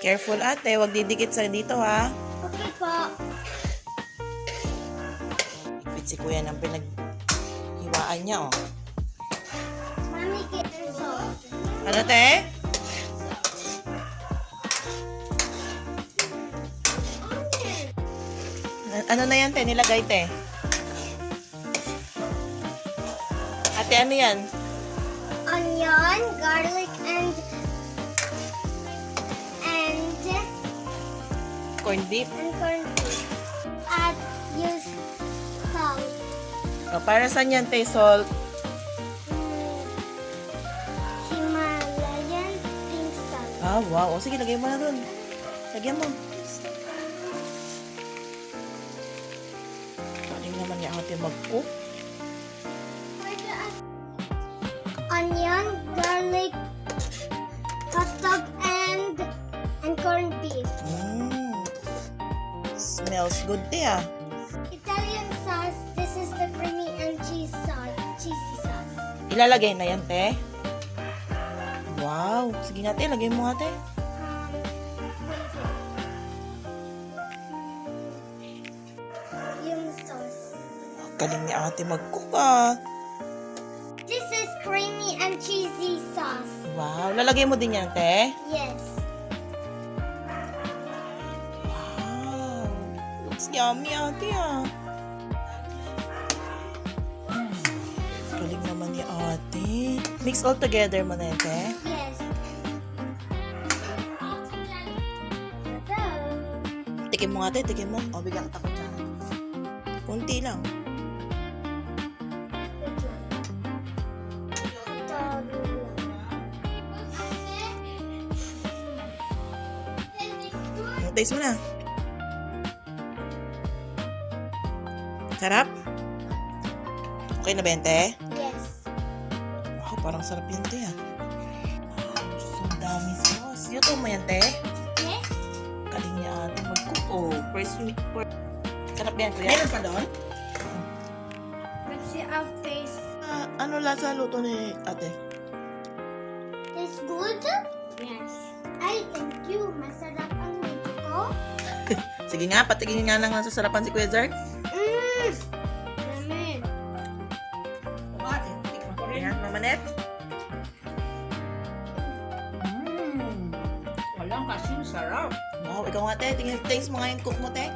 Careful ate, wag didikit sa dito ha. Okay po. Ipit si kuya ng pinaghiwaan niya oh. Mami, get your salt. Ano te? Ano na yan te? Nilagay te? Ate, ano yan? Onion, garlic, and Corned beef? corned beef. Add use salt. O, para saan yan te? Salt? Himalayan pink salt. Ah, wow. O, sige, lagay mo na dun. Lagyan mo. Galing naman niya ate mag-cook. Onion, garlic, hot dog, and corned beef. Smells good te ah. Italian sauce. This is the creamy and cheesy sauce. Ilalagay na yan te? Wow. Sige na te, lagay mo nga te. Yung sauce. Galing ni ate mag-cook ah. This is creamy and cheesy sauce. Wow. Lalagay mo din yan te? Yes. Wow. Looks yummy ate ah. Galing naman ni ate. Mix all together mo na yan te? Yes. Go. Tikim mo nga te, tikim mo. O, bigyan kita ko dyan. Kunti lang. Taste mo na. Sarap? Okay na ba yan, te? Yes. Wow, parang sarap yan, te, ah. Wow, so dami sauce. Yuto mo yan, te? Yes. Galing niya ate mag-cook. Oh, first week. Sarap yan, kuya? Meron pa doon? Let's see our face. Ano lasa luto ni ate? It's good? Yes. Ay, thank you. Masarap ang luto ko. Sige nga, patigin nga ng nasasarapan si Kuya Zark. Namin. Ayan, Mama Net. Walang kasing sarap. Wow, ikaw nga, te. Taste mo nga yung cook mo, te.